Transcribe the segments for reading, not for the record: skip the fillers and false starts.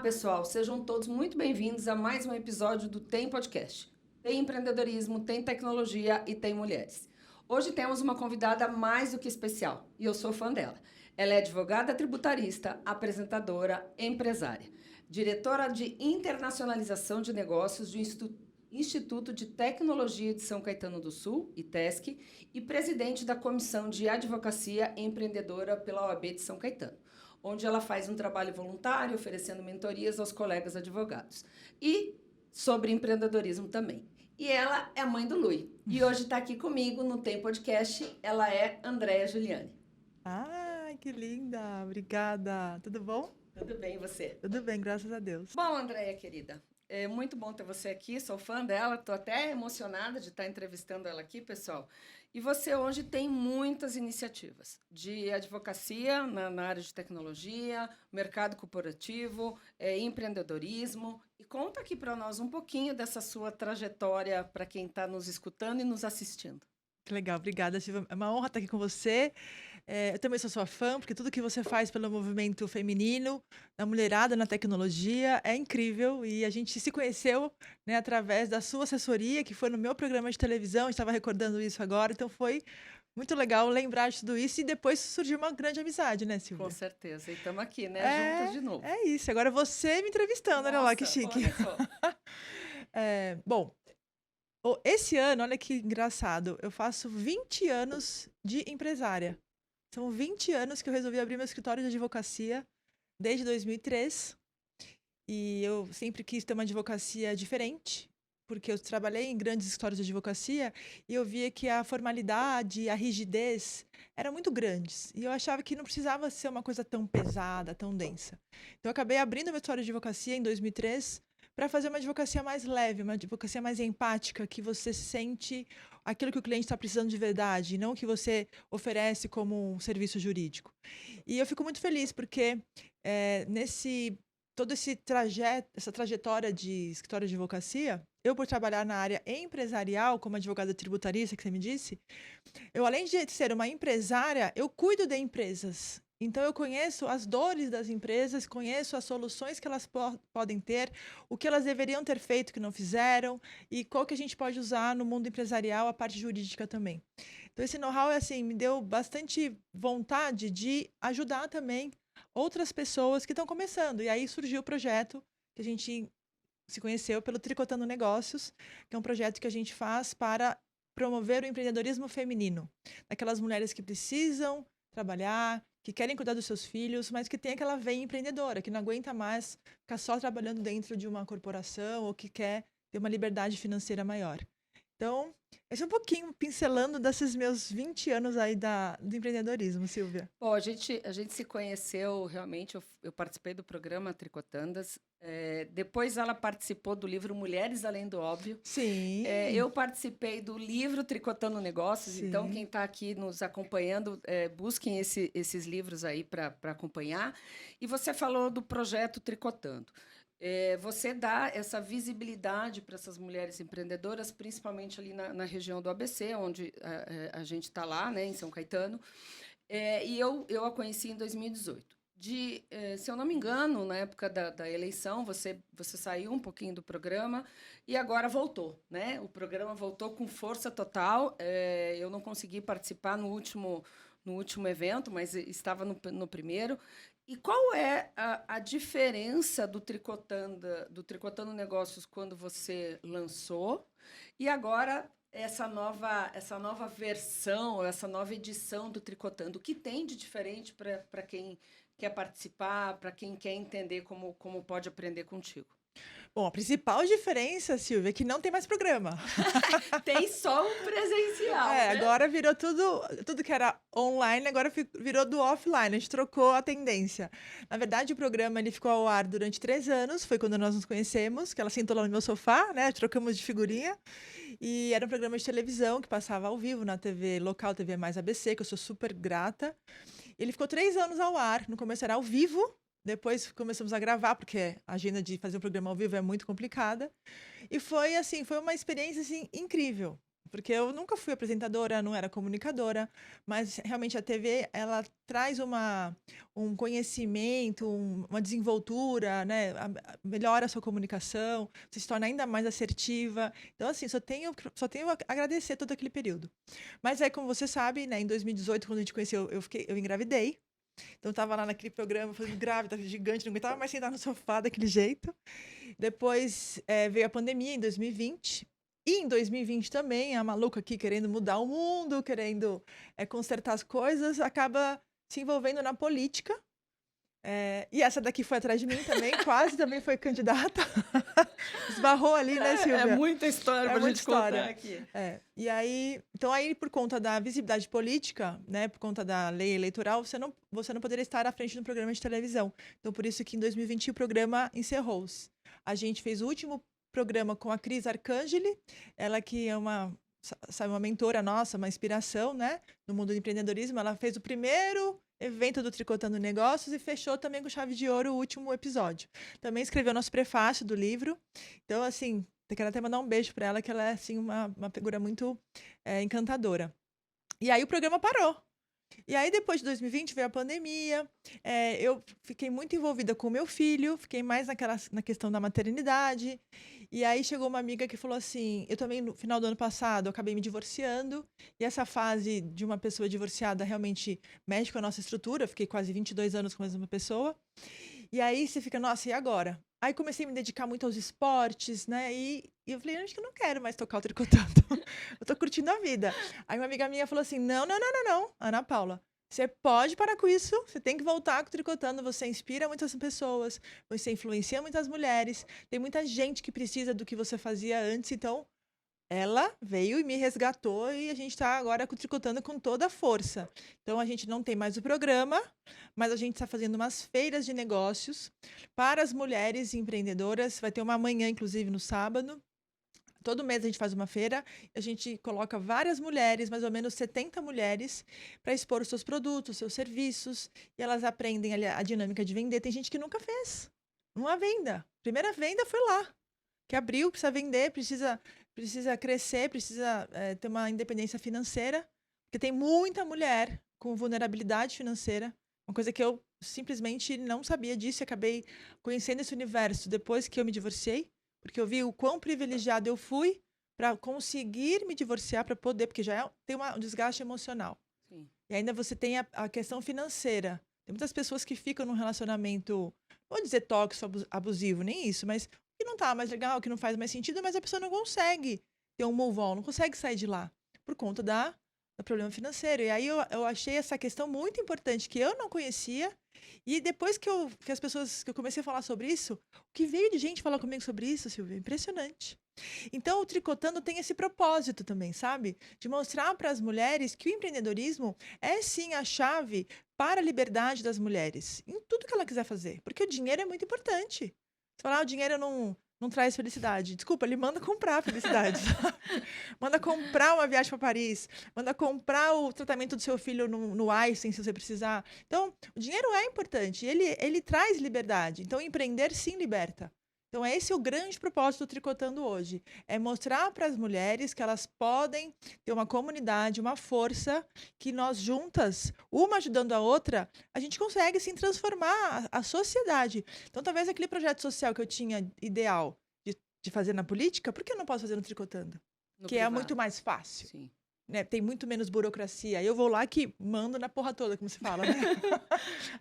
pessoal, sejam todos muito bem-vindos a mais um episódio do Tem Podcast. Tem empreendedorismo, tem tecnologia e tem mulheres. Hoje temos uma convidada mais do que especial e eu sou fã dela. Ela é advogada tributarista, apresentadora, empresária, diretora de internacionalização de negócios do Instituto de Tecnologia de São Caetano do Sul, ITESC, e presidente da Comissão de Advocacia Empreendedora pela OAB de São Caetano, onde ela faz um trabalho voluntário, oferecendo mentorias aos colegas advogados. E sobre empreendedorismo também. E ela é a mãe do Lui. E hoje está aqui comigo no Tem Podcast, ela é Andréa Juliane. Ai, que linda! Obrigada. Tudo bom? Tudo bem, e você? Tudo bem, graças a Deus. Bom, Andréa, querida, é muito bom ter você aqui, sou fã dela, estou até emocionada de estar entrevistando ela aqui, pessoal. E você hoje tem muitas iniciativas de advocacia na área de tecnologia, mercado corporativo, empreendedorismo. E conta aqui para nós um pouquinho dessa sua trajetória para quem está nos escutando e nos assistindo. Que legal, obrigada, Silvia. É uma honra estar aqui com você. Eu também sou sua fã, porque tudo que você faz pelo movimento feminino, da mulherada na tecnologia, é incrível. E a gente se conheceu, né, através da sua assessoria, que foi no meu programa de televisão, estava recordando isso agora. Então foi muito legal lembrar de tudo isso e depois surgiu uma grande amizade, né, Silvia? Com certeza. E estamos aqui, né? Juntas de novo. É isso. Agora você me entrevistando, olha lá, que chique. Olha só. Bom, esse ano, olha que engraçado, eu faço 20 anos de empresária. São 20 anos que eu resolvi abrir meu escritório de advocacia desde 2003. E eu sempre quis ter uma advocacia diferente, porque eu trabalhei em grandes escritórios de advocacia e eu via que a formalidade, a rigidez eram muito grandes. E eu achava que não precisava ser uma coisa tão pesada, tão densa. Então eu acabei abrindo meu escritório de advocacia em 2003 para fazer uma advocacia mais leve, uma advocacia mais empática, que você sente aquilo que o cliente está precisando de verdade, não o que você oferece como um serviço jurídico. E eu fico muito feliz, porque todo esse trajeto, essa trajetória de escritório de advocacia, eu, por trabalhar na área empresarial, como advogada tributarista, que você me disse, eu, além de ser uma empresária, eu cuido de empresas. Então, eu conheço as dores das empresas, conheço as soluções que elas podem ter, o que elas deveriam ter feito que não fizeram, e qual que a gente pode usar no mundo empresarial, a parte jurídica também. Então, esse know-how, assim, me deu bastante vontade de ajudar também outras pessoas que estão começando. E aí surgiu o projeto que a gente se conheceu pelo Tricotando Negócios, que é um projeto que a gente faz para promover o empreendedorismo feminino. Daquelas mulheres que precisam trabalhar, que querem cuidar dos seus filhos, mas que tem aquela veia empreendedora, que não aguenta mais ficar só trabalhando dentro de uma corporação ou que quer ter uma liberdade financeira maior. Então, esse é um pouquinho pincelando desses meus 20 anos aí do empreendedorismo, Silvia. Bom, a gente se conheceu realmente, eu participei do programa Tricotandas, depois ela participou do livro Mulheres Além do Óbvio. Sim. Eu participei do livro Tricotando Negócios, Sim. Então quem está aqui nos acompanhando, busquem esses livros aí para acompanhar. E você falou do projeto Tricotando. Você dá essa visibilidade para essas mulheres empreendedoras, principalmente ali na região do ABC, onde a gente está lá, né, em São Caetano. E eu a conheci em 2018. Se eu não me engano, na época da eleição, você saiu um pouquinho do programa e agora voltou, né? O programa voltou com força total. Eu não consegui participar no último evento, mas estava no primeiro. E qual é a diferença do Tricotando Negócios quando você lançou e agora essa nova versão, essa nova edição do Tricotando? O que tem de diferente para quem quer participar, para quem quer entender como pode aprender contigo? Bom, a principal diferença, Silvia, é que não tem mais programa. Tem só um presencial, né? Agora virou tudo que era online, agora virou do offline, a gente trocou a tendência. Na verdade, o programa ele ficou ao ar durante 3 anos, foi quando nós nos conhecemos, que ela sentou lá no meu sofá, né, trocamos de figurinha, e era um programa de televisão que passava ao vivo na TV local, TV Mais ABC, que eu sou super grata. Ele ficou 3 anos ao ar, no começo era ao vivo, depois começamos a gravar, porque a agenda de fazer um programa ao vivo é muito complicada. E foi uma experiência assim, incrível. Porque eu nunca fui apresentadora, não era comunicadora, mas realmente a TV, ela traz um conhecimento, uma desenvoltura, né? Melhora a sua comunicação, você se torna ainda mais assertiva. Então, assim, só tenho a agradecer todo aquele período. Mas aí, como você sabe, né, em 2018, quando a gente conheceu, eu engravidei. Então, eu tava lá naquele programa, fazendo grávida, gigante, não aguentava mais sentar no sofá daquele jeito. Depois veio a pandemia em 2020. E em 2020 também, a maluca aqui querendo mudar o mundo, querendo consertar as coisas, acaba se envolvendo na política. E essa daqui foi atrás de mim também, quase também foi candidata. Esbarrou ali, né, É Silvia? muita história É para a muita gente contar história. aqui. E aí, então aí por conta da visibilidade política, né, por conta da lei eleitoral, você não poderia estar à frente de um programa de televisão. Então por isso que em 2020 o programa encerrou-se. A gente fez o último programa com a Cris Arcangeli, ela que é uma mentora nossa, uma inspiração, né, no mundo do empreendedorismo. Ela fez o primeiro evento do Tricotando Negócios e fechou também com chave de ouro o último episódio. Também escreveu nosso prefácio do livro. Então, assim, eu quero até mandar um beijo para ela, que ela é, assim, uma figura muito encantadora. E aí o programa parou. E aí, depois de 2020, veio a pandemia. Eu fiquei muito envolvida com o meu filho, fiquei mais na questão da maternidade. E aí chegou uma amiga que falou assim: eu também, no final do ano passado, eu acabei me divorciando. E essa fase de uma pessoa divorciada realmente mexe com a nossa estrutura. Eu fiquei quase 22 anos com a mesma pessoa. E aí você fica, nossa, e agora? Aí comecei a me dedicar muito aos esportes, né? E eu falei, acho que eu não quero mais tocar o tricotando. Eu tô curtindo a vida. Aí uma amiga minha falou assim: não, não, não, não, não, Ana Paula. Você pode parar com isso, você tem que voltar com o tricotando, você inspira muitas pessoas, você influencia muitas mulheres, tem muita gente que precisa do que você fazia antes, então ela veio e me resgatou e a gente está agora tricotando com toda a força. Então a gente não tem mais o programa, mas a gente está fazendo umas feiras de negócios para as mulheres empreendedoras. Vai ter uma manhã, inclusive, no sábado. Todo mês a gente faz uma feira, a gente coloca várias mulheres, mais ou menos 70 mulheres, para expor os seus produtos, os seus serviços, e elas aprendem ali a dinâmica de vender. Tem gente que nunca fez uma venda. Primeira venda foi lá, que abriu, precisa vender, precisa crescer, precisa ter uma independência financeira, porque tem muita mulher com vulnerabilidade financeira, uma coisa que eu simplesmente não sabia disso e acabei conhecendo esse universo depois que eu me divorciei, porque eu vi o quão privilegiada eu fui para conseguir me divorciar, para poder, porque já tem um desgaste emocional. Sim. E ainda você tem a questão financeira. Tem muitas pessoas que ficam num relacionamento, não vou dizer tóxico, abusivo, nem isso, mas que não tá mais legal, que não faz mais sentido, mas a pessoa não consegue ter um move on, não consegue sair de lá por conta do problema financeiro. E aí eu achei essa questão muito importante que eu não conhecia. E depois que eu comecei a falar sobre isso, o que veio de gente falar comigo sobre isso, Silvia, é impressionante. Então, o Tricotando tem esse propósito também, sabe? De mostrar para as mulheres que o empreendedorismo é sim a chave para a liberdade das mulheres, em tudo que ela quiser fazer. Porque o dinheiro é muito importante. Você fala, o dinheiro não traz felicidade. Desculpa, ele manda comprar a felicidade. Manda comprar uma viagem para Paris. Manda comprar o tratamento do seu filho no Einstein, se você precisar. Então, o dinheiro é importante. Ele traz liberdade. Então, empreender sim liberta. Então, esse é o grande propósito do Tricotando hoje. É mostrar para as mulheres que elas podem ter uma comunidade, uma força, que nós juntas, uma ajudando a outra, a gente consegue sim transformar a sociedade. Então, talvez aquele projeto social que eu tinha ideal de fazer na política, por que eu não posso fazer no Tricotando? No Que é privado. muito mais fácil. Sim. Né? Tem muito menos burocracia. Eu vou lá que mando na porra toda, como se fala, né?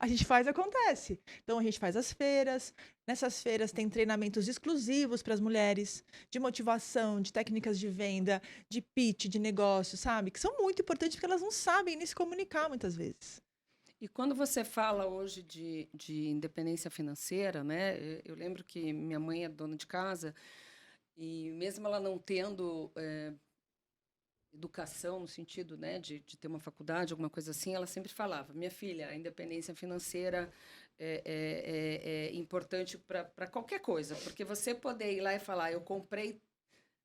A gente faz, acontece. Então, a gente faz as feiras. Nessas feiras tem treinamentos exclusivos para as mulheres, de motivação, de técnicas de venda, de pitch, de negócio, sabe? Que são muito importantes porque elas não sabem nem se comunicar muitas vezes. E quando você fala hoje de independência financeira, né? Eu lembro que minha mãe é dona de casa e mesmo ela não tendo educação no sentido, né, de ter uma faculdade, alguma coisa assim, ela sempre falava: minha filha, a independência financeira é importante para qualquer coisa, porque você poder ir lá e falar: eu comprei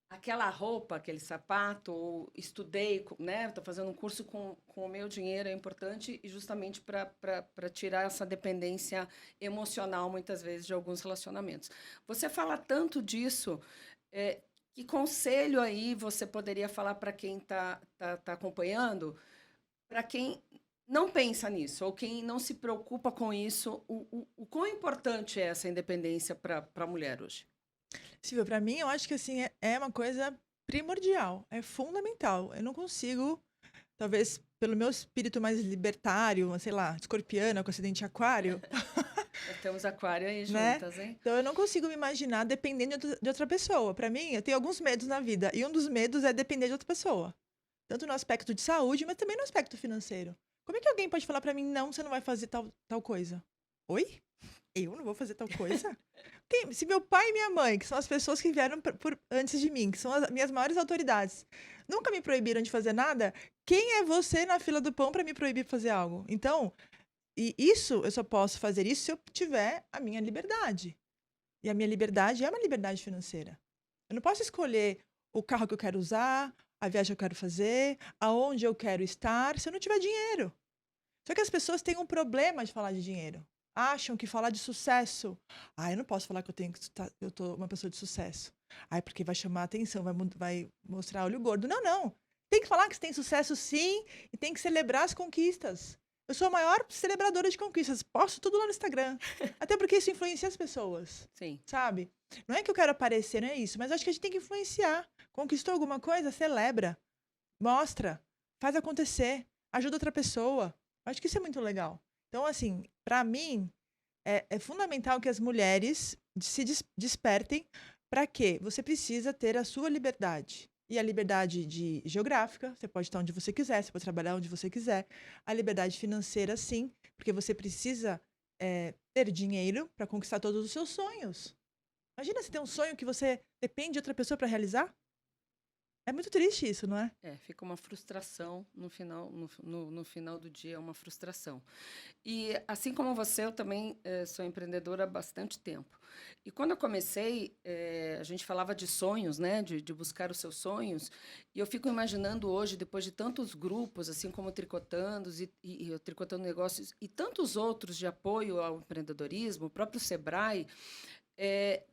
aquela roupa, aquele sapato, ou estudei, né? Estou fazendo um curso com o meu dinheiro, é importante e justamente para tirar essa dependência emocional, muitas vezes, de alguns relacionamentos. Você fala tanto disso, Que conselho aí você poderia falar para quem tá acompanhando, para quem não pensa nisso, ou quem não se preocupa com isso, o quão importante é essa independência para a mulher hoje? Silvia, pra mim, eu acho que assim, é uma coisa primordial, é fundamental. Eu não consigo, talvez pelo meu espírito mais libertário, sei lá, escorpiana com acidente de aquário, Temos aquário aí né? juntas, hein? Então eu não consigo me imaginar dependendo de outra pessoa. Pra mim, eu tenho alguns medos na vida, e um dos medos é depender de outra pessoa. Tanto no aspecto de saúde, mas também no aspecto financeiro. Como é que alguém pode falar pra mim, não, você não vai fazer tal coisa? Oi? Eu não vou fazer tal coisa? Se meu pai e minha mãe, que são as pessoas que vieram antes de mim, que são as minhas maiores autoridades, nunca me proibiram de fazer nada, quem é você na fila do pão para me proibir de fazer algo? Então, e isso, eu só posso fazer isso se eu tiver a minha liberdade. E a minha liberdade é uma liberdade financeira. Eu não posso escolher o carro que eu quero usar, a viagem que eu quero fazer, aonde eu quero estar, se eu não tiver dinheiro. Só que as pessoas têm um problema de falar de dinheiro. Acham que falar de sucesso. Ah, eu não posso falar que eu tô uma pessoa de sucesso. Ai, porque vai chamar a atenção, vai mostrar olho gordo. Não, não. Tem que falar que você tem sucesso sim e tem que celebrar as conquistas. Eu sou a maior celebradora de conquistas. Posto tudo lá no Instagram. Até porque isso influencia as pessoas. Sim. Sabe? Não é que eu quero aparecer, não é isso. Mas acho que a gente tem que influenciar. Conquistou alguma coisa? Celebra. Mostra. Faz acontecer. Ajuda outra pessoa. Acho que isso é muito legal. Então, assim, para mim, é fundamental que as mulheres se despertem para quê? Você precisa ter a sua liberdade. E a liberdade geográfica, você pode estar onde você quiser, você pode trabalhar onde você quiser. A liberdade financeira, sim, porque você precisa ter dinheiro para conquistar todos os seus sonhos. Imagina você ter um sonho que você depende de outra pessoa para realizar? É muito triste isso, não é? Fica uma frustração no final, no final do dia, é uma frustração. E assim como você, eu também sou empreendedora há bastante tempo. E quando eu comecei, a gente falava de sonhos, né? De buscar os seus sonhos. E eu fico imaginando hoje, depois de tantos grupos, assim como o Tricotandos e o Tricotando Negócios e tantos outros de apoio ao empreendedorismo, o próprio Sebrae, eh,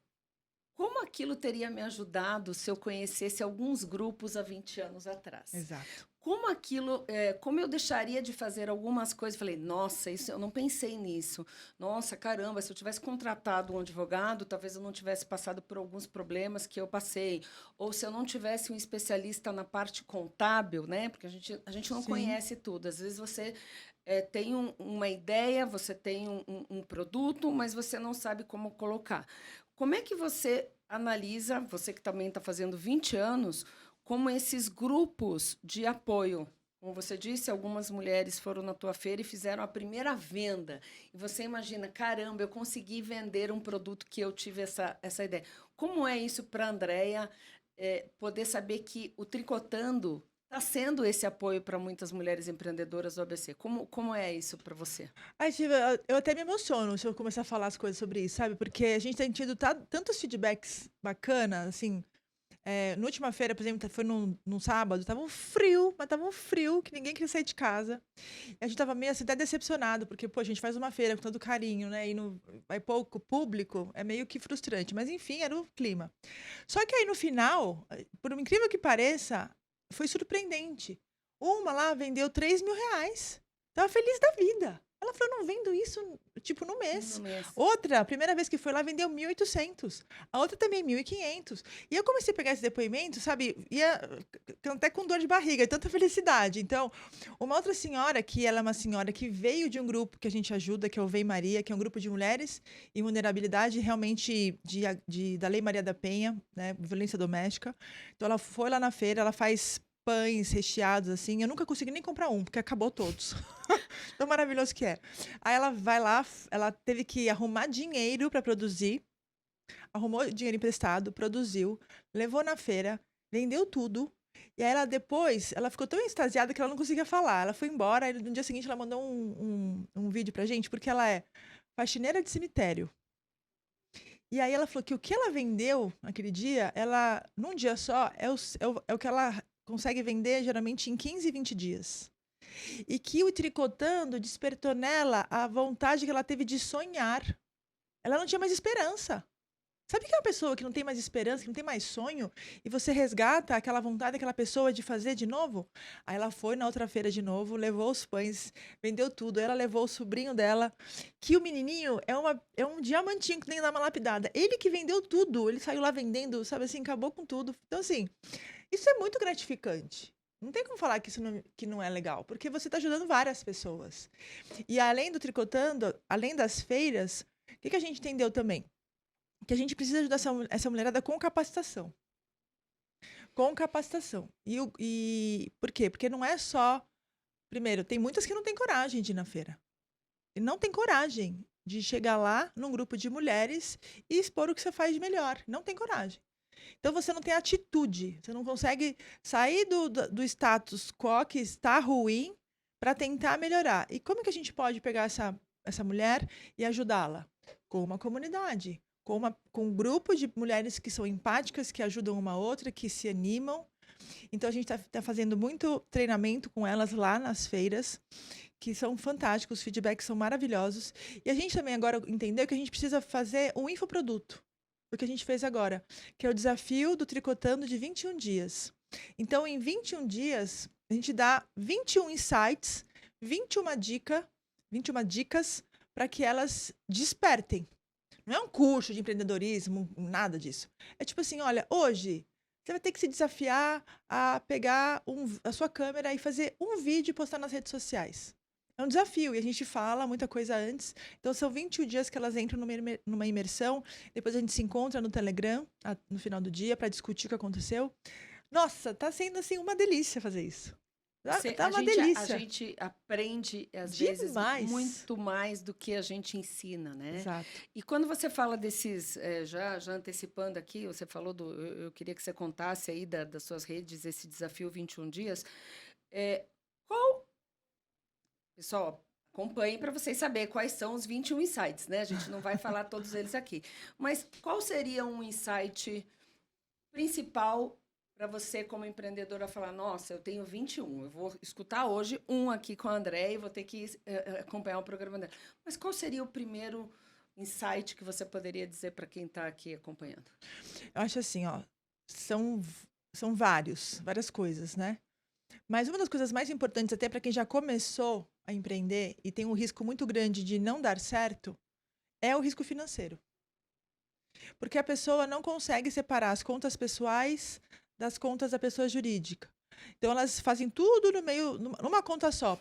como aquilo teria me ajudado se eu conhecesse alguns grupos há 20 anos atrás? Exato. Como eu deixaria de fazer algumas coisas? Falei, nossa, isso eu não pensei nisso. Nossa, caramba, se eu tivesse contratado um advogado, talvez eu não tivesse passado por alguns problemas que eu passei. Ou se eu não tivesse um especialista na parte contábil, né? Porque a gente não Sim. conhece tudo. Às vezes você tem uma ideia, você tem um produto, mas você não sabe como colocar. Como é que você analisa, você que também está fazendo 20 anos, como esses grupos de apoio? Como você disse, algumas mulheres foram na tua feira e fizeram a primeira venda. E você imagina, caramba, eu consegui vender um produto que eu tive essa ideia. Como é isso para a Andrea, poder saber que o Tricotando está sendo esse apoio para muitas mulheres empreendedoras do ABC? Como é isso para você? Ai, Silvia, eu até me emociono se eu começar a falar as coisas sobre isso, sabe? Porque a gente tem tido tantos feedbacks bacanas, assim. Na última feira, por exemplo, foi num sábado, tava um frio, mas tava um frio que ninguém queria sair de casa. E a gente tava meio assim, até decepcionado, porque, pô, a gente faz uma feira com todo carinho, né? E não vai pouco público, é meio que frustrante. Mas enfim, era o clima. Só que aí no final, por incrível que pareça, foi surpreendente. Uma lá vendeu R$ 3.000. Tava feliz da vida. Ela falou, eu não vendo isso, tipo, no No mês. mês. Outra, a primeira vez que foi lá, vendeu 1.800. A outra também, 1.500. E eu comecei a pegar esse depoimento, sabe? Até com dor de barriga, e tanta felicidade. Então, uma outra senhora, que ela é uma senhora que veio de um grupo que a gente ajuda, que é o Vem Maria, que é um grupo de mulheres em vulnerabilidade, realmente da Lei Maria da Penha, né? Violência doméstica. Então, ela foi lá na feira, ela faz pães recheados, assim. Eu nunca consegui nem comprar um, porque acabou todos. Tão maravilhoso que é. Aí ela vai lá, ela teve que arrumar dinheiro para produzir, arrumou dinheiro emprestado, produziu, levou na feira, vendeu tudo. E aí ela depois, ela ficou tão extasiada que ela não conseguia falar. Ela foi embora, aí no dia seguinte ela mandou um vídeo pra gente, porque ela é faxineira de cemitério. E aí ela falou que o que ela vendeu naquele dia, ela, num dia só, é o que ela consegue vender geralmente em 15, 20 dias. E que o Tricotando despertou nela a vontade que ela teve de sonhar. Ela não tinha mais esperança. Sabe que é uma pessoa que não tem mais esperança, que não tem mais sonho, e você resgata aquela vontade daquela pessoa de fazer de novo? Aí ela foi na outra feira de novo, levou os pães, vendeu tudo. Ela levou o sobrinho dela, que o menininho é um diamantinho que nem dá uma lapidada. Ele que vendeu tudo, ele saiu lá vendendo, sabe assim, acabou com tudo. Então, assim, isso é muito gratificante. Não tem como falar que não é legal, porque você está ajudando várias pessoas. E além do tricotando, além das feiras, o que a gente entendeu também? Que a gente precisa ajudar essa mulherada com capacitação. Com capacitação. E por quê? Porque não é só. Primeiro, tem muitas que não têm coragem de ir na feira. E não tem coragem de chegar lá num grupo de mulheres e expor o que você faz de melhor. Não tem coragem. Então você não tem atitude. Você não consegue sair do status quo que está ruim para tentar melhorar. E como que a gente pode pegar essa mulher e ajudá-la? Com uma comunidade. Com um grupo de mulheres que são empáticas, que ajudam uma outra, que se animam. Então, a gente está fazendo muito treinamento com elas lá nas feiras, que são fantásticos, os feedbacks são maravilhosos. E a gente também agora entendeu que a gente precisa fazer um infoproduto, o que a gente fez agora, que é o desafio do Tricotando de 21 dias. Então, em 21 dias, a gente dá 21 insights, 21 dicas para que elas despertem. Não é um curso de empreendedorismo, nada disso. É tipo assim, olha, hoje você vai ter que se desafiar a pegar a sua câmera e fazer um vídeo e postar nas redes sociais. É um desafio e a gente fala muita coisa antes. Então, são 21 dias que elas entram numa imersão. Depois a gente se encontra no Telegram, no final do dia, para discutir o que aconteceu. Nossa, tá sendo assim uma delícia fazer isso. Tá uma delícia. A gente aprende, às Demais. vezes, muito mais do que a gente ensina, né? Exato. E quando você fala desses, já antecipando aqui, você falou eu queria que você contasse aí das suas redes, esse desafio 21 dias. Pessoal, acompanhem para vocês saberem quais são os 21 insights, né? A gente não vai falar todos eles aqui. Mas qual seria um insight principal para você, como empreendedora, falar, nossa, eu tenho 21, eu vou escutar hoje um aqui com a André e vou ter que acompanhar o programa dela. Mas qual seria o primeiro insight que você poderia dizer para quem está aqui acompanhando? Eu acho assim, ó, são várias coisas, né? Mas uma das coisas mais importantes, até para quem já começou a empreender e tem um risco muito grande de não dar certo, é o risco financeiro. Porque a pessoa não consegue separar as contas pessoais das contas da pessoa jurídica. Então, elas fazem tudo numa conta só.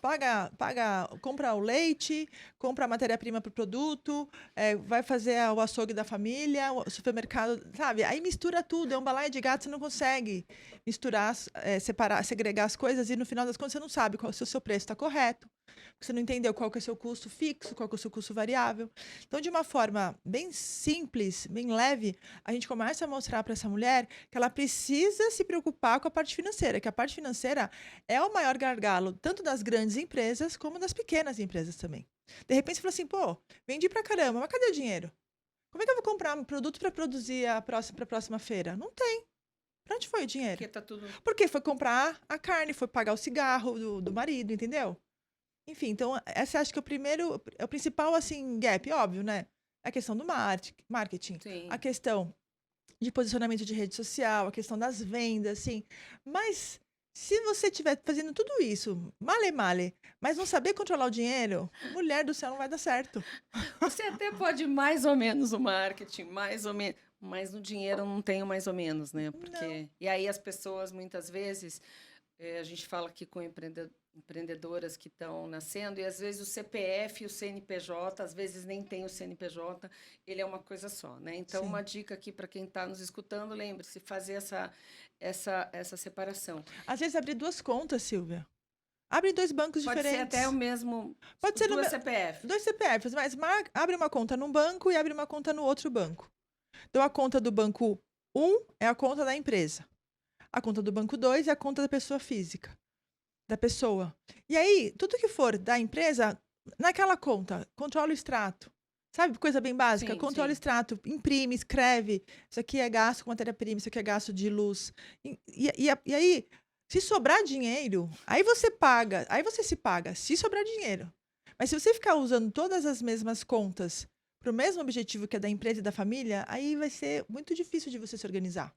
Compra o leite, compra a matéria-prima para o produto, vai fazer o açougue da família, o supermercado, sabe? Aí mistura tudo, é um balaio de gato, você não consegue misturar, separar, segregar as coisas e no final das contas você não sabe se o seu preço está correto, você não entendeu qual que é o seu custo fixo, qual que é o seu custo variável. Então, de uma forma bem simples, bem leve, a gente começa a mostrar para essa mulher que ela precisa se preocupar com a parte financeira, que a parte financeira é o maior gargalo, tanto das grandes empresas como das pequenas empresas também. De repente, você fala assim, pô, vendi pra caramba, mas cadê o dinheiro? Como é que eu vou comprar um produto para produzir para a próxima feira? Não tem. Pra onde foi o dinheiro? Porque tá tudo... Porque foi comprar a carne, foi pagar o cigarro do marido, entendeu? Enfim, então, essa acho que é o principal, assim, gap, óbvio, né? A questão do marketing, Sim. a questão de posicionamento de rede social, a questão das vendas, assim. Mas se você estiver fazendo tudo isso, male, mas não saber controlar o dinheiro, mulher do céu, não vai dar certo. Você até pode mais ou menos o marketing, mais ou menos, mas no dinheiro não tem o mais ou menos, né? Porque... E aí as pessoas, muitas vezes, a gente fala aqui com empreendedoras que estão nascendo, e às vezes o CPF e o CNPJ, às vezes nem tem o CNPJ, ele é uma coisa só, né? Então, Sim. uma dica aqui para quem está nos escutando, lembre-se, fazer essa separação. Às vezes, abrir 2 contas, Silvia. Abre 2 bancos diferentes. Pode ser até o mesmo... Pode ser 2 CPF. 2 CPFs, mas abre uma conta num banco e abre uma conta no outro banco. Então, a conta do banco 1 é a conta da empresa. A conta do banco 2 é a conta da pessoa física. Da pessoa. E aí, tudo que for da empresa, naquela conta, controla o extrato. Sabe, coisa bem básica? Sim, controla o sim. extrato, imprime, escreve. Isso aqui é gasto com matéria-prima, isso aqui é gasto de luz. E aí, se sobrar dinheiro, aí você se paga, se sobrar dinheiro. Mas se você ficar usando todas as mesmas contas para o mesmo objetivo que é da empresa e da família, aí vai ser muito difícil de você se organizar.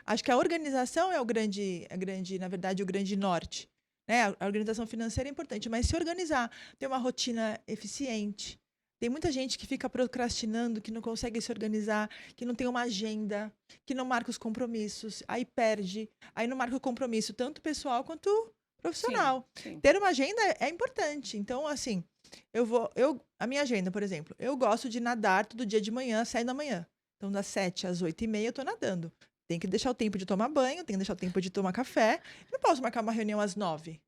Acho que a organização na verdade, o grande norte. Né? A organização financeira é importante, mas se organizar, ter uma rotina eficiente. Tem muita gente que fica procrastinando, que não consegue se organizar, que não tem uma agenda, que não marca os compromissos, aí perde, aí não marca o compromisso, tanto pessoal quanto profissional. Sim. Ter uma agenda é importante. Então, assim, a minha agenda, por exemplo, eu gosto de nadar todo dia de manhã, às 7 da manhã. Então, das 7 às 8h30, eu tô nadando. Tem que deixar o tempo de tomar banho, tem que deixar o tempo de tomar café. Não posso marcar uma reunião às 9.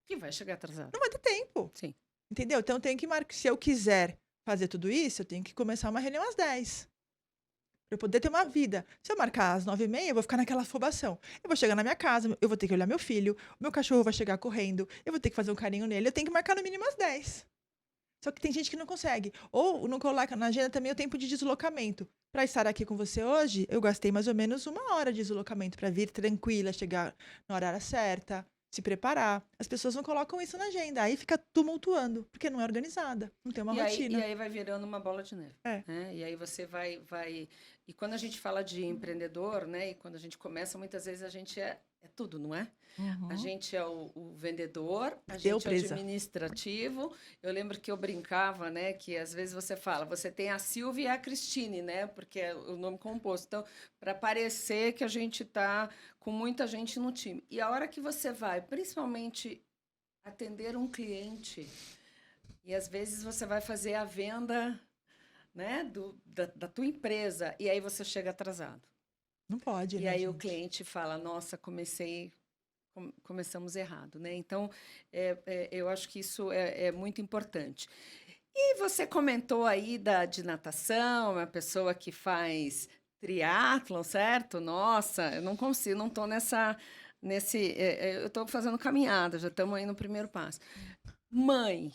Que vai chegar atrasado. Não vai ter tempo. Sim. Entendeu? Então, eu tenho que marcar. Se eu quiser fazer tudo isso, eu tenho que começar uma reunião às 10. Para eu poder ter uma vida. Se eu marcar às 9h30, eu vou ficar naquela afobação. Eu vou chegar na minha casa, eu vou ter que olhar meu filho, o meu cachorro vai chegar correndo, eu vou ter que fazer um carinho nele, eu tenho que marcar no mínimo às 10. Só que tem gente que não consegue. Ou não coloca na agenda também o tempo de deslocamento. Para estar aqui com você hoje, eu gastei mais ou menos 1 hora de deslocamento para vir tranquila, chegar na hora certa, se preparar. As pessoas não colocam isso na agenda. Aí fica tumultuando, porque não é organizada, não tem uma rotina. E aí vai virando uma bola de neve. É. Né? E aí você vai... E quando a gente fala de empreendedor, né? E quando a gente começa, muitas vezes a gente é tudo, não é? A gente é o vendedor, a gente é o administrativo. Eu lembro que eu brincava, né? Que às vezes você fala, você tem a Silvia e a Cristine, né? Porque é o nome composto. Então, para parecer que a gente está com muita gente no time. E a hora que você vai, principalmente, atender um cliente, e às vezes você vai fazer a venda, né? Da tua empresa, e aí você chega atrasado. Não pode, E né, aí gente? o cliente fala, nossa, começamos errado, né? Então, eu acho que isso é muito importante. E você comentou aí de natação, uma pessoa que faz triatlon, certo? Nossa, eu não consigo, não estou eu estou fazendo caminhada, já estamos aí no primeiro passo. Mãe,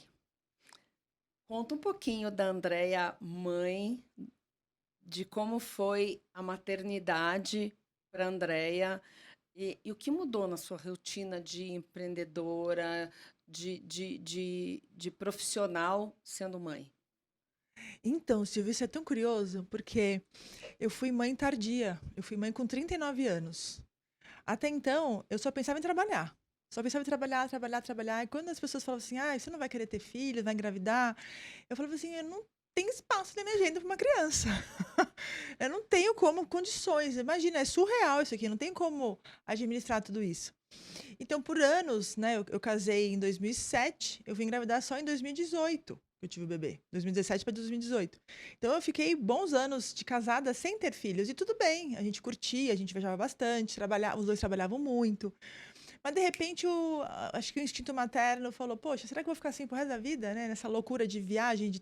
conta um pouquinho da Andréia, mãe, de como foi a maternidade para a Andréia. E o que mudou na sua rotina de empreendedora, de profissional sendo mãe? Então, Silvio, isso é tão curioso, porque eu fui mãe tardia. Eu fui mãe com 39 anos. Até então, eu só pensava em trabalhar. Só pensava em trabalhar, trabalhar, trabalhar. E quando as pessoas falavam assim, você não vai querer ter filho, vai engravidar, eu falava assim, eu não tenho espaço na minha agenda para uma criança. Eu não tenho condições. Imagina, é surreal isso aqui, não tem como administrar tudo isso. Então, por anos, né, eu casei em 2007, eu vim engravidar só em 2018, que eu tive o bebê, 2017 para 2018. Então, eu fiquei bons anos de casada sem ter filhos, e tudo bem, a gente curtia, a gente viajava bastante, os dois trabalhavam muito. Mas, de repente, acho que o instinto materno falou, poxa, será que eu vou ficar assim pro resto da vida, né? Nessa loucura de viagem,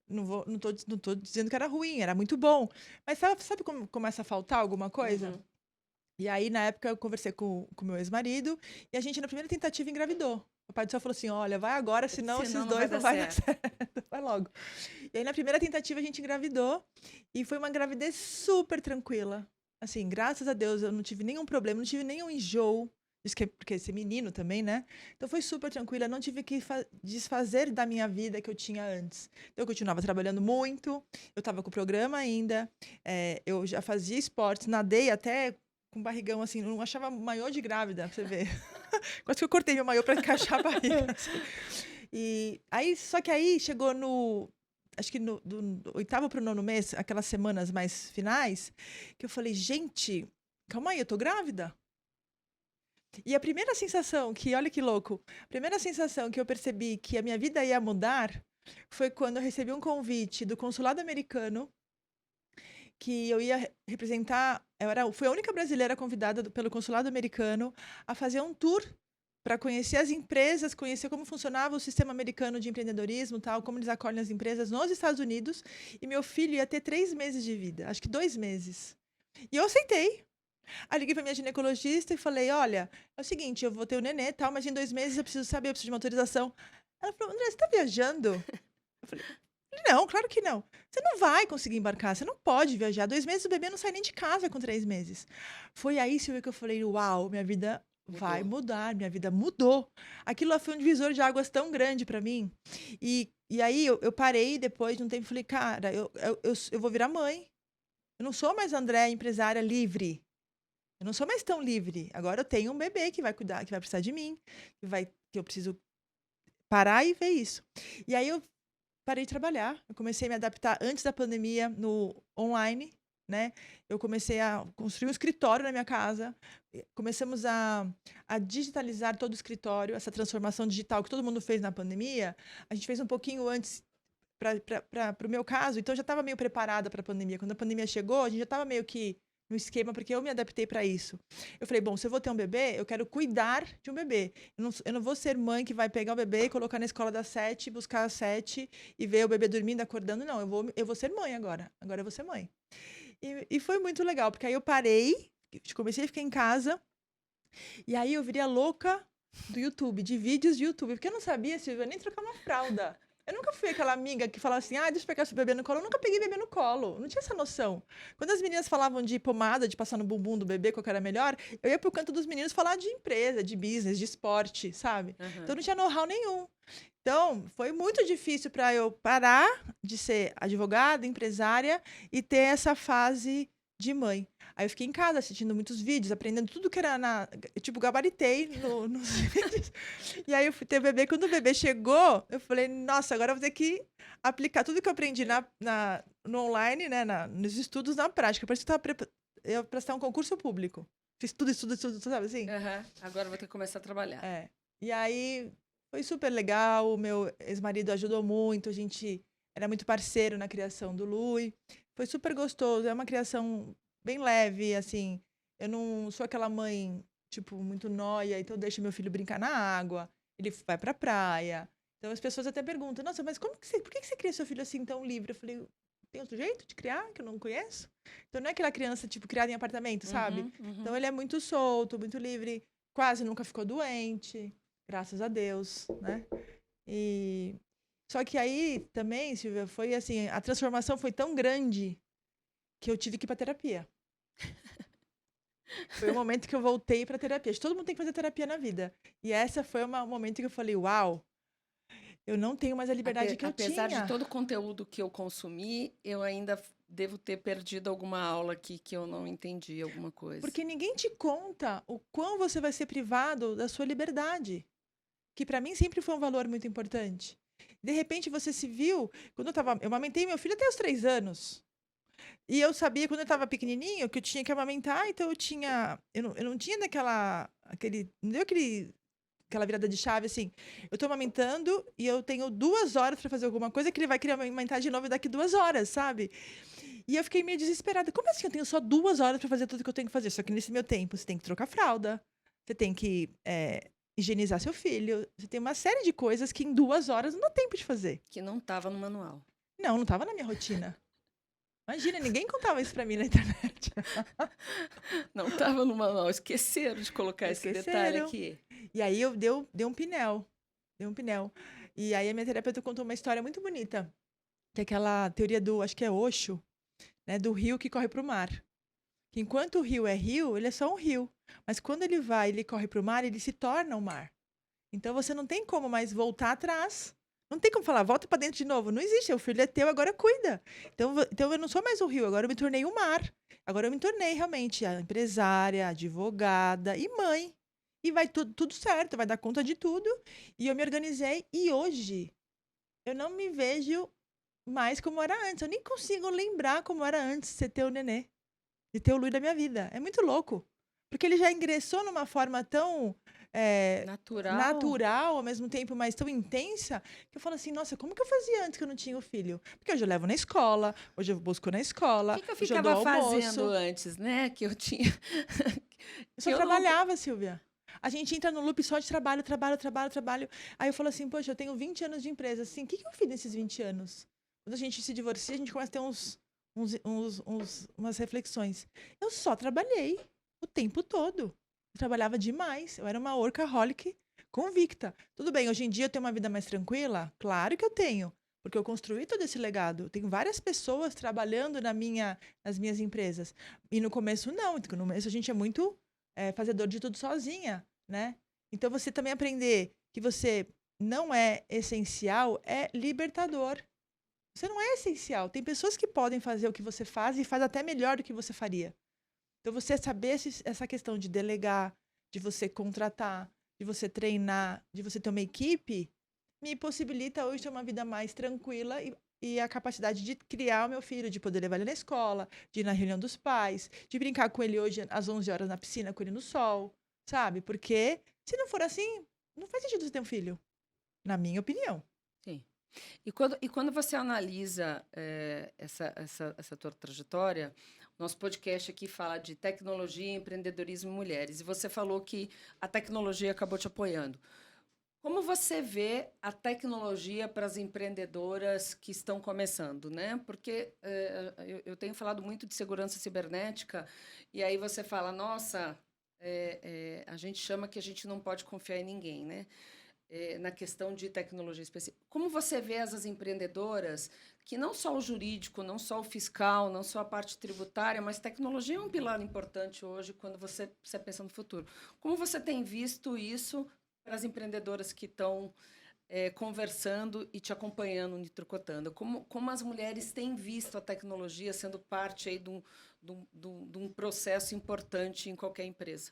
não tô dizendo que era ruim, era muito bom. Mas sabe como começa a faltar alguma coisa? Uhum. E aí, na época, eu conversei com o meu ex-marido e a gente, na primeira tentativa, engravidou. O pai do céu falou assim, olha, vai agora, senão esses dois não vai dar certo. Vai logo. E aí, na primeira tentativa, a gente engravidou e foi uma gravidez super tranquila. Assim, graças a Deus, eu não tive nenhum problema, não tive nenhum enjoo. Porque ser menino também, né? Então foi super tranquila, não tive que desfazer da minha vida que eu tinha antes. Então eu continuava trabalhando muito, eu estava com o programa ainda, eu já fazia esportes, nadei até com barrigão, assim, não achava maiô de grávida, pra você ver. Quase que eu cortei meu maiô para encaixar a barriga. Assim. E aí, só que aí chegou acho que do 8º para o 9º mês, aquelas semanas mais finais, que eu falei, gente, calma aí, eu tô grávida. E a primeira sensação olha que louco, a primeira sensação que eu percebi que a minha vida ia mudar foi quando eu recebi um convite do consulado americano que eu ia representar, fui a única brasileira convidada pelo consulado americano a fazer um tour para conhecer as empresas, conhecer como funcionava o sistema americano de empreendedorismo, tal, como eles acolhem as empresas nos Estados Unidos, e meu filho ia ter 3 meses de vida, acho que 2 meses. E eu aceitei. Aí liguei pra minha ginecologista e falei, olha, é o seguinte, eu vou ter o nenê e tal, mas em 2 meses eu preciso saber, eu preciso de uma autorização. Ela falou, André, você tá viajando? Eu falei, não, claro que não. Você não vai conseguir embarcar, você não pode viajar. 2 meses o bebê não sai nem de casa com 3 meses. Foi aí, Silvia, que eu falei, uau, minha vida vai mudar, minha vida mudou. Aquilo lá foi um divisor de águas tão grande pra mim. E E aí eu parei depois de um tempo e falei, cara, eu vou virar mãe. Eu não sou mais a Andréa empresária livre. Eu não sou mais tão livre. Agora eu tenho um bebê que vai cuidar, que vai precisar de mim, que eu preciso parar e ver isso. E aí eu parei de trabalhar. Eu comecei a me adaptar antes da pandemia no online, né? Eu comecei a construir um escritório na minha casa. Começamos a digitalizar todo o escritório, essa transformação digital que todo mundo fez na pandemia. A gente fez um pouquinho antes para o meu caso, então eu já estava meio preparada para a pandemia. Quando a pandemia chegou, a gente já estava meio que no esquema, porque eu me adaptei para isso. Eu falei, bom, se eu vou ter um bebê, eu quero cuidar de um bebê. Eu não vou ser mãe que vai pegar o bebê e colocar na escola das 7, buscar às 7 e ver o bebê dormindo, acordando. Não, eu vou ser mãe agora. Agora eu vou ser mãe. E foi muito legal, porque aí eu parei, comecei a ficar em casa, e aí eu virei a louca do YouTube, de vídeos de YouTube, porque eu não sabia, Silvia, nem trocar uma fralda. Eu nunca fui aquela amiga que falava assim, deixa eu pegar seu bebê no colo. Eu nunca peguei bebê no colo. Não tinha essa noção. Quando as meninas falavam de pomada, de passar no bumbum do bebê, qual que era melhor, eu ia pro canto dos meninos falar de empresa, de business, de esporte, sabe? Uhum. Então não tinha know-how nenhum. Então, foi muito difícil para eu parar de ser advogada, empresária e ter essa fase de mãe. Aí eu fiquei em casa assistindo muitos vídeos, aprendendo tudo que era tipo, gabaritei nos vídeos. E aí eu fui ter bebê. Quando o bebê chegou, eu falei, nossa, agora eu vou ter que aplicar tudo que eu aprendi no online, né, nos estudos, na prática. Parece que eu ia prestar um concurso público. Fiz tudo, sabe assim? Uhum. Agora eu vou ter que começar a trabalhar. É. E aí foi super legal. O meu ex-marido ajudou muito. A gente era muito parceiro na criação do Lui. Foi super gostoso. É uma criação bem leve, assim. Eu não sou aquela mãe, tipo, muito nóia, então eu deixo meu filho brincar na água. Ele vai pra praia. Então as pessoas até perguntam, nossa, mas por que você cria seu filho assim tão livre? Eu falei, tem outro jeito de criar que eu não conheço? Então não é aquela criança, tipo, criada em apartamento, sabe? Uhum. Então ele é muito solto, muito livre. Quase nunca ficou doente, graças a Deus, né? E só que aí também, Silvia, foi assim, a transformação foi tão grande que eu tive que ir pra terapia. Foi o momento que eu voltei pra terapia. Todo mundo tem que fazer terapia na vida. E essa foi um momento que eu falei, uau, eu não tenho mais a liberdade que eu tinha. Apesar de todo o conteúdo que eu consumi, eu ainda devo ter perdido alguma aula aqui que eu não entendi, alguma coisa. Porque ninguém te conta o quão você vai ser privado da sua liberdade. Que para mim sempre foi um valor muito importante. De repente você se viu, eu amamentei meu filho até os 3 anos. E eu sabia quando eu estava pequenininho que eu tinha que amamentar, então eu não tinha não deu aquela virada de chave assim. Eu tô amamentando e eu tenho 2 horas para fazer alguma coisa que ele vai querer amamentar de novo daqui 2 horas, sabe? E eu fiquei meio desesperada. Como assim eu tenho só 2 horas para fazer tudo que eu tenho que fazer? Só que nesse meu tempo você tem que trocar fralda, você tem que higienizar seu filho, você tem uma série de coisas que em 2 horas não dá tempo de fazer. Que não estava no manual. Não estava na minha rotina. Imagina, ninguém contava isso pra mim na internet. Não estava no manual, esqueceram de colocar esse detalhe aqui. E aí deu um pinel. Deu um pinel. E aí a minha terapeuta contou uma história muito bonita. Que é aquela teoria acho que é Osho, né, do rio que corre pro mar. Que enquanto o rio é rio, ele é só um rio. Mas quando ele corre pro mar, ele se torna um mar. Então você não tem como mais voltar atrás. Não tem como falar, volta para dentro de novo. Não existe, o filho é teu, agora cuida. Então eu não sou mais o rio, agora eu me tornei o mar. Agora eu me tornei realmente a empresária, a advogada e mãe. E vai tudo certo, vai dar conta de tudo. E eu me organizei. E hoje, eu não me vejo mais como era antes. Eu nem consigo lembrar como era antes de ter o nenê. De ter o Lui da minha vida. É muito louco. Porque ele já ingressou numa forma tão natural, ao mesmo tempo, mas tão intensa, que eu falo assim, nossa, como que eu fazia antes que eu não tinha o filho? Porque hoje eu levo na escola, hoje eu busco na escola, O que eu hoje ficava eu dou almoço. fazendo antes, né? Que eu tinha... Eu só trabalhava, Silvia. A gente entra no loop só de trabalho. Aí eu falo assim, poxa, eu tenho 20 anos de empresa. Assim, o que eu fiz nesses 20 anos? Quando a gente se divorcia, a gente começa a ter umas reflexões. Eu só trabalhei o tempo todo. Eu trabalhava demais. Eu era uma workaholic convicta. Tudo bem, hoje em dia eu tenho uma vida mais tranquila? Claro que eu tenho. Porque eu construí todo esse legado. Tem várias pessoas trabalhando nas minhas empresas. E no começo, não. No começo a gente é muito fazedor de tudo sozinha, né? Então você também aprender que você não é essencial é libertador. Você não é essencial. Tem pessoas que podem fazer o que você faz e faz até melhor do que você faria. Então, você saber essa questão de delegar, de você contratar, de você treinar, de você ter uma equipe, me possibilita hoje ter uma vida mais tranquila e a capacidade de criar o meu filho, de poder levar ele na escola, de ir na reunião dos pais, de brincar com ele hoje às 11 horas na piscina, com ele no sol, sabe? Porque se não for assim, não faz sentido você ter um filho, na minha opinião. Sim. E quando você analisa essa tua trajetória, nosso podcast aqui fala de tecnologia, empreendedorismo e mulheres. E você falou que a tecnologia acabou te apoiando. Como você vê a tecnologia para as empreendedoras que estão começando, né? Porque eu tenho falado muito de segurança cibernética, e aí você fala, nossa, a gente chama que a gente não pode confiar em ninguém, né? Na questão de tecnologia específica. Como você vê as empreendedoras, que não só o jurídico, não só o fiscal, não só a parte tributária, mas tecnologia é um pilar importante hoje quando você pensa no futuro. Como você tem visto isso para as empreendedoras que estão conversando e te acompanhando no Tricotando? Como as mulheres têm visto a tecnologia sendo parte aí de um processo importante em qualquer empresa?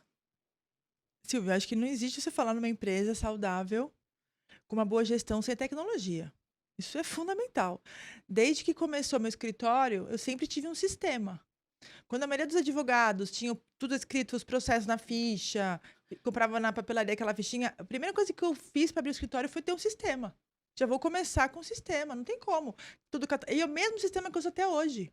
Silvia, acho que não existe você falar numa empresa saudável com uma boa gestão sem tecnologia. Isso é fundamental. Desde que começou meu escritório, eu sempre tive um sistema. Quando a maioria dos advogados tinham tudo escrito, os processos na ficha, comprava na papelaria aquela fichinha, a primeira coisa que eu fiz para abrir o escritório foi ter um sistema. Já vou começar com o sistema, não tem como. E é o mesmo sistema que eu uso até hoje.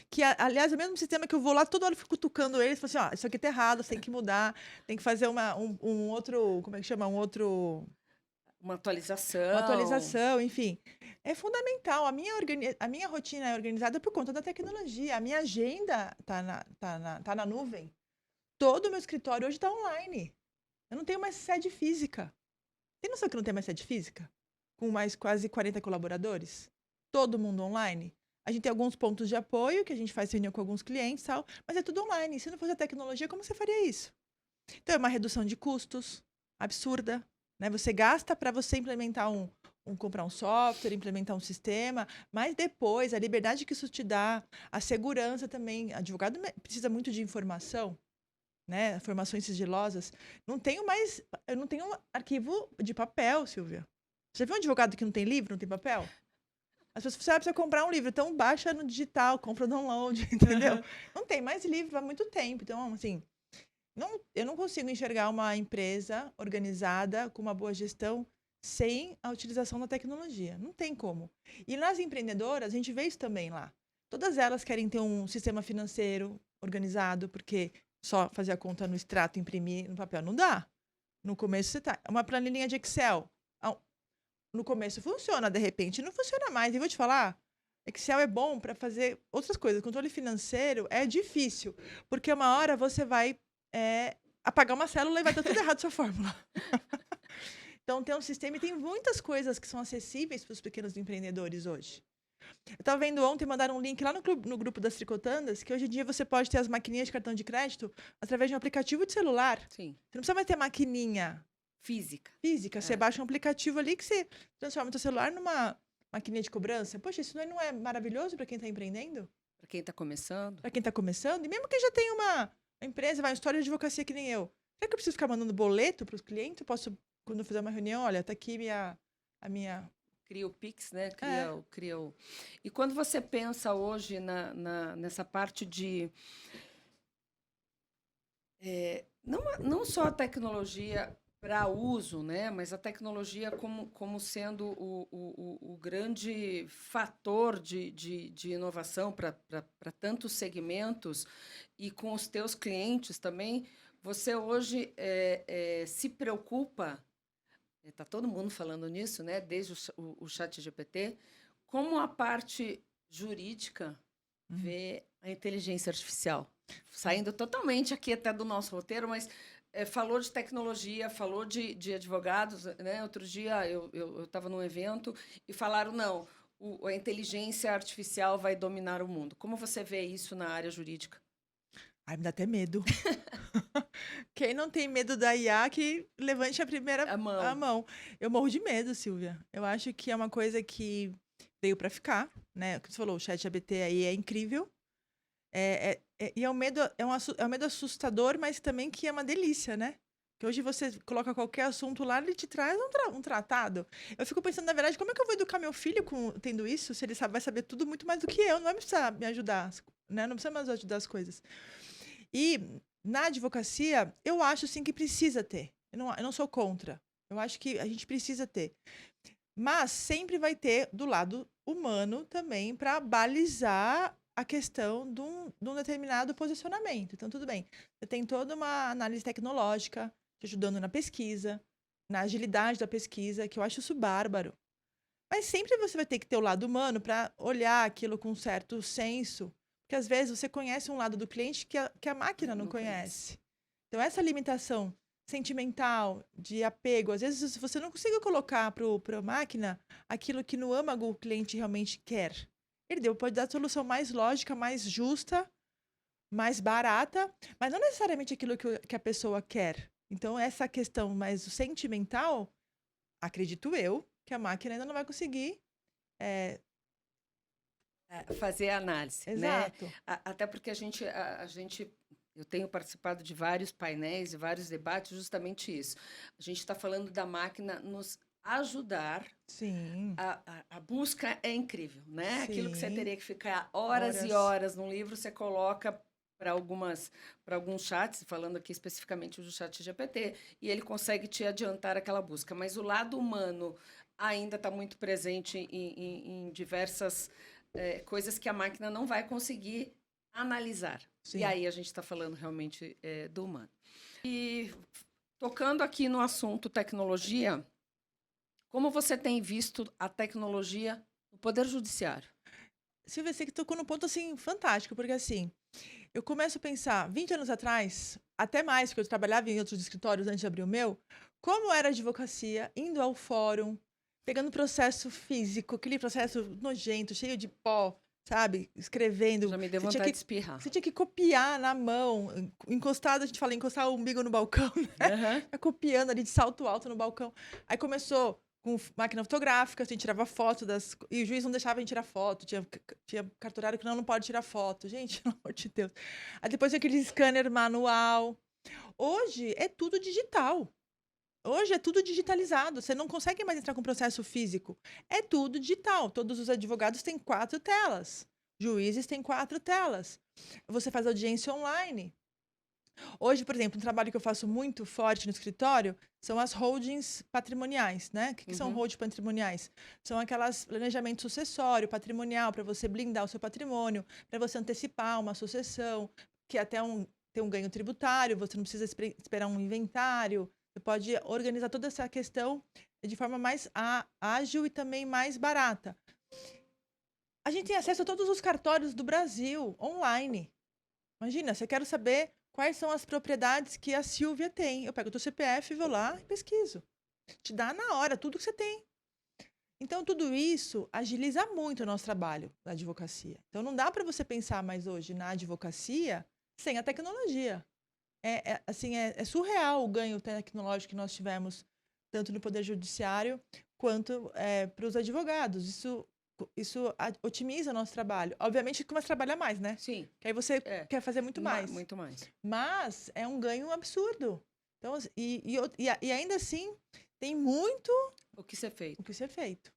Que, aliás, é o mesmo sistema que eu vou lá, toda hora eu fico cutucando eles, falo assim, ó, isso aqui tá errado, você tem que mudar, tem que fazer um outro, como é que chama? Uma Uma atualização. atualização, enfim. É fundamental. A minha rotina é organizada por conta da tecnologia. A minha agenda tá na nuvem. Todo o meu escritório hoje está online. Eu não tenho mais sede física. Tem noção que eu não tenho mais sede física? Com mais quase 40 colaboradores? Todo mundo online? A gente tem alguns pontos de apoio, que a gente faz reunião com alguns clientes e tal, mas é tudo online. Se não fosse a tecnologia, como você faria isso? Então, é uma redução de custos absurda, né? Você gasta para você implementar comprar um software, implementar um sistema, mas depois, a liberdade que isso te dá, a segurança também. Advogado precisa muito de informação, né? Informações sigilosas. Eu não tenho um arquivo de papel, Silvia. Você viu um advogado que não tem livro, não tem papel? As pessoas precisam comprar um livro, então baixa no digital, compra o download, entendeu? Não tem mais livro há muito tempo. Então, assim, eu não consigo enxergar uma empresa organizada, com uma boa gestão, sem a utilização da tecnologia. Não tem como. E nas empreendedoras, a gente vê isso também lá. Todas elas querem ter um sistema financeiro organizado, porque só fazer a conta no extrato, imprimir no papel, não dá. No começo você tá. Uma planilhinha de Excel. No começo funciona, de repente não funciona mais. E vou te falar, Excel é bom para fazer outras coisas. Controle financeiro é difícil, porque uma hora você vai apagar uma célula e vai dar tudo errado sua fórmula. Então, tem um sistema e tem muitas coisas que são acessíveis para os pequenos empreendedores hoje. Eu estava vendo ontem, mandaram um link lá no grupo das Tricotandas, que hoje em dia você pode ter as maquininhas de cartão de crédito através de um aplicativo de celular. Sim. Você não precisa mais ter maquininha Física. Você baixa um aplicativo ali que você transforma o seu celular numa maquininha de cobrança. Poxa, isso não é maravilhoso para quem está empreendendo? Para quem está começando. Para quem está começando? E mesmo que já tenha uma empresa, vai, uma história de advocacia que nem eu. Será que eu preciso ficar mandando boleto para os clientes? Eu posso, quando eu fizer uma reunião, olha, tá aqui a minha... Cria o Pix, né? Cria o... E quando você pensa hoje nessa parte de... não só a tecnologia para uso, né? Mas a tecnologia como sendo o grande fator de inovação para tantos segmentos e com os teus clientes também, você hoje se preocupa, está todo mundo falando nisso, né? Desde o ChatGPT, como a parte jurídica vê a inteligência artificial. Saindo totalmente aqui até do nosso roteiro, mas falou de tecnologia, falou de advogados, né? Outro dia eu estava num evento e falaram, não, a inteligência artificial vai dominar o mundo. Como você vê isso na área jurídica? Ai, me dá até medo. Quem não tem medo da IA, que levante a primeira A mão. a mão. Eu morro de medo, Silvia. Eu acho que é uma coisa que veio para ficar, né? O que você falou, o ChatGPT aí é incrível. E é um medo, é um medo assustador, mas também que é uma delícia, né? Que hoje você coloca qualquer assunto lá, ele te traz um tratado. Eu fico pensando, na verdade, como é que eu vou educar meu filho tendo isso, se ele vai saber tudo muito mais do que eu, não vai precisar me ajudar, né? Não precisa mais ajudar as coisas. E na advocacia, eu acho sim que precisa ter. Eu não sou contra. Eu acho que a gente precisa ter. Mas sempre vai ter do lado humano também para balizar a questão de um determinado posicionamento. Então, tudo bem. Você tem toda uma análise tecnológica te ajudando na pesquisa, na agilidade da pesquisa, que eu acho isso bárbaro. Mas sempre você vai ter que ter o lado humano para olhar aquilo com um certo senso, porque às vezes você conhece um lado do cliente que a máquina não conhece. Então, essa limitação sentimental, de apego, às vezes você não consegue colocar para a máquina aquilo que no âmago o cliente realmente quer. Ele pode dar a solução mais lógica, mais justa, mais barata, mas não necessariamente aquilo que a pessoa quer. Então, essa questão mais sentimental, acredito eu, que a máquina ainda não vai conseguir. Fazer a análise, né? Exato. Até porque eu tenho participado de vários painéis e vários debates, justamente isso. A gente está falando da máquina nos ajudar. Sim. A busca é incrível, né? Aquilo que você Sim. teria que ficar horas e horas num livro, você coloca para alguns chats, falando aqui especificamente do chat GPT, e ele consegue te adiantar aquela busca. Mas o lado humano ainda está muito presente em diversas coisas que a máquina não vai conseguir analisar. Sim. E aí a gente está falando realmente do humano. E tocando aqui no assunto tecnologia, como você tem visto a tecnologia no Poder Judiciário? Silvia, você que tocou num ponto assim fantástico, porque assim, eu começo a pensar, 20 anos atrás, até mais, porque eu trabalhava em outros escritórios antes de abrir o meu, como era a advocacia, indo ao fórum, pegando processo físico, aquele processo nojento, cheio de pó, sabe? Escrevendo. Já me deu vontade de espirrar. Você tinha que copiar na mão, encostado, a gente fala encostar o umbigo no balcão, né? Uhum. Copiando ali de salto alto no balcão. Aí começou com máquina fotográfica, a gente tirava foto e o juiz não deixava a gente tirar foto. Tinha cartorário que não pode tirar foto. Gente, pelo amor de Deus. Aí depois aquele scanner manual. Hoje é tudo digital. Hoje é tudo digitalizado. Você não consegue mais entrar com processo físico. É tudo digital. Todos os advogados têm 4 telas. Juízes têm 4 telas. Você faz audiência online. Hoje, por exemplo, um trabalho que eu faço muito forte no escritório são as holdings patrimoniais, né? O que são holdings patrimoniais? São aquelas planejamento sucessório, patrimonial, para você blindar o seu patrimônio, para você antecipar uma sucessão, que até tem um ganho tributário, você não precisa esperar um inventário, você pode organizar toda essa questão de forma mais ágil e também mais barata. A gente tem acesso a todos os cartórios do Brasil, online. Imagina, se eu quero saber quais são as propriedades que a Silvia tem. Eu pego o teu CPF, vou lá e pesquiso. Te dá na hora tudo que você tem. Então, tudo isso agiliza muito o nosso trabalho na advocacia. Então, não dá para você pensar mais hoje na advocacia sem a tecnologia. É surreal o ganho tecnológico que nós tivemos, tanto no Poder Judiciário quanto para os advogados. Isso otimiza o nosso trabalho. Obviamente, começa a trabalhar mais, né? Sim. Que aí você quer fazer muito mais. Muito mais. Mas é um ganho absurdo. Então, e ainda assim, tem muito o que ser feito. O que ser feito.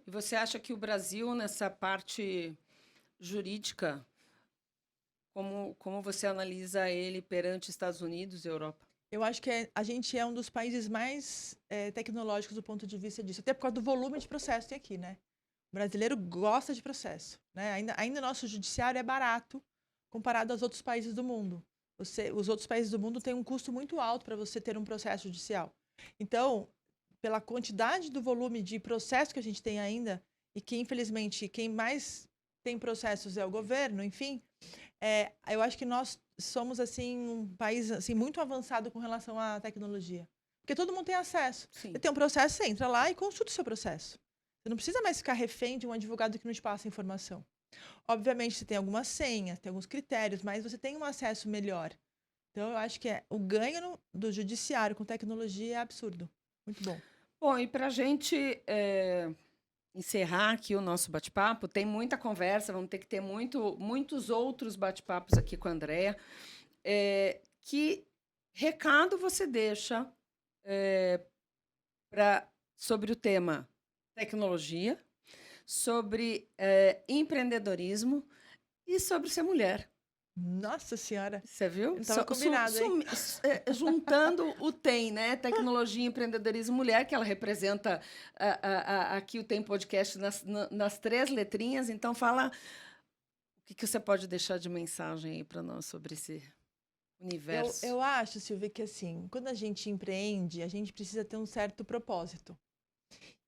E você acha que o Brasil, nessa parte jurídica, como você analisa ele perante Estados Unidos e Europa? Eu acho que a gente é um dos países mais tecnológicos do ponto de vista disso. Até por causa do volume de processo que tem aqui, né? O brasileiro gosta de processo, né? Ainda nosso judiciário é barato comparado aos outros países do mundo. Os outros países do mundo têm um custo muito alto para você ter um processo judicial. Então, pela quantidade do volume de processo que a gente tem ainda, e que, infelizmente, quem mais tem processos é o governo, enfim, eu acho que nós somos, assim, um país assim, muito avançado com relação à tecnologia. Porque todo mundo tem acesso. Sim. Você tem um processo, você entra lá e consulta o seu processo. Você não precisa mais ficar refém de um advogado que não te passa informação. Obviamente, você tem algumas senhas, tem alguns critérios, mas você tem um acesso melhor. Então, eu acho que o ganho do judiciário com tecnologia é absurdo. Muito bom. Bom, e para a gente encerrar aqui o nosso bate-papo, tem muita conversa, vamos ter que ter muitos outros bate-papos aqui com a Andrea. Que recado você deixa sobre o tema tecnologia, sobre empreendedorismo e sobre ser mulher? Nossa Senhora! Você viu? Estava combinado, hein? Juntando o TEM, né? Tecnologia, empreendedorismo, mulher, que ela representa aqui o TEM Podcast nas 3 letrinhas. Então, fala o que você pode deixar de mensagem aí para nós sobre esse universo. Eu acho, Silvia, que assim, quando a gente empreende, a gente precisa ter um certo propósito.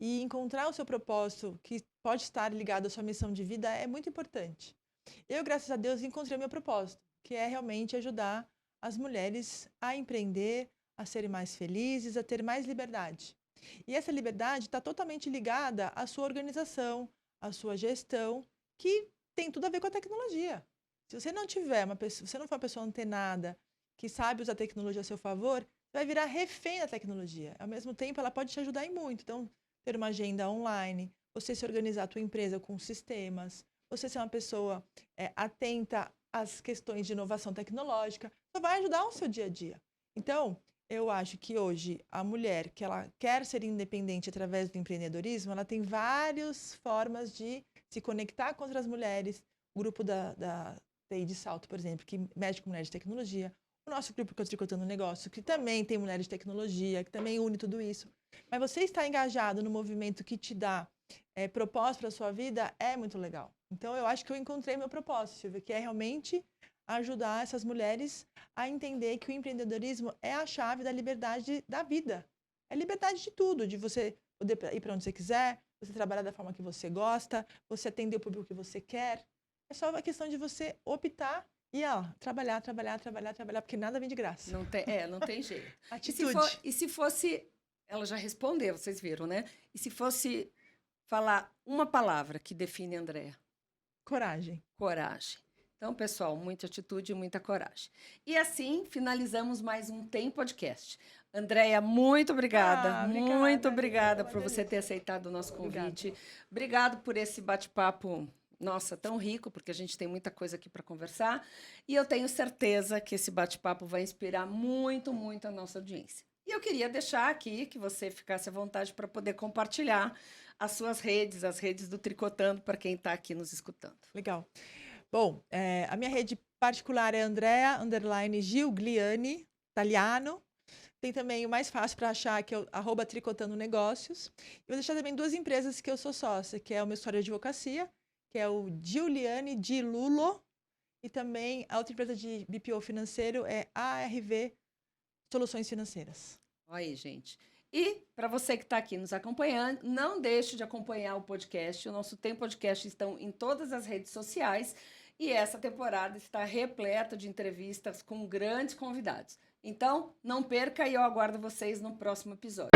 E encontrar o seu propósito, que pode estar ligado à sua missão de vida, é muito importante. Eu, graças a Deus, encontrei o meu propósito, que é realmente ajudar as mulheres a empreender, a serem mais felizes, a ter mais liberdade. E essa liberdade está totalmente ligada à sua organização, à sua gestão, que tem tudo a ver com a tecnologia. Se você não tiver você não for uma pessoa antenada, que sabe usar a tecnologia a seu favor, você vai virar refém da tecnologia. Ao mesmo tempo, ela pode te ajudar em muito. Então, ter uma agenda online, você se organizar a tua empresa com sistemas, você ser uma pessoa atenta às questões de inovação tecnológica, só vai ajudar o seu dia a dia. Então, eu acho que hoje a mulher que ela quer ser independente através do empreendedorismo, ela tem várias formas de se conectar com outras mulheres. O grupo da TI de Salto, por exemplo, que mexe com mulheres de tecnologia. O nosso grupo que eu Tricotando Negócio, que também tem mulheres de tecnologia, que também une tudo isso. Mas você estar engajado no movimento que te dá propósito para a sua vida é muito legal. Então, eu acho que eu encontrei meu propósito, Silvia, que é realmente ajudar essas mulheres a entender que o empreendedorismo é a chave da liberdade da vida. É liberdade de tudo, de você poder ir para onde você quiser, você trabalhar da forma que você gosta, você atender o público que você quer. É só uma questão de você optar e trabalhar, porque nada vem de graça. Não tem jeito. Atitude. E se fosse... Ela já respondeu, vocês viram, né? E se fosse falar uma palavra que define a Andrea? Coragem. Coragem. Então, pessoal, muita atitude e muita coragem. E assim, finalizamos mais um TEM Podcast. Andrea, muito obrigada. Muito obrigada por você ter aceitado o nosso convite. Obrigado por esse bate-papo, nossa, tão rico, porque a gente tem muita coisa aqui para conversar. E eu tenho certeza que esse bate-papo vai inspirar muito, muito a nossa audiência. E eu queria deixar aqui que você ficasse à vontade para poder compartilhar as suas redes, as redes do Tricotando, para quem está aqui nos escutando. Legal. Bom, a minha rede particular é Andrea_Giugliani, italiano. Tem também o mais fácil para achar, que é o @Tricotando Negócios. E vou deixar também 2 empresas que eu sou sócia, que é o meu escritório de advocacia, que é o Giuliani Di Lulo, e também a outra empresa de BPO financeiro é ARV Soluções Financeiras. Olha aí, gente. E para você que está aqui nos acompanhando, não deixe de acompanhar o podcast. O nosso TEM Podcast estão em todas as redes sociais e essa temporada está repleta de entrevistas com grandes convidados. Então, não perca e eu aguardo vocês no próximo episódio.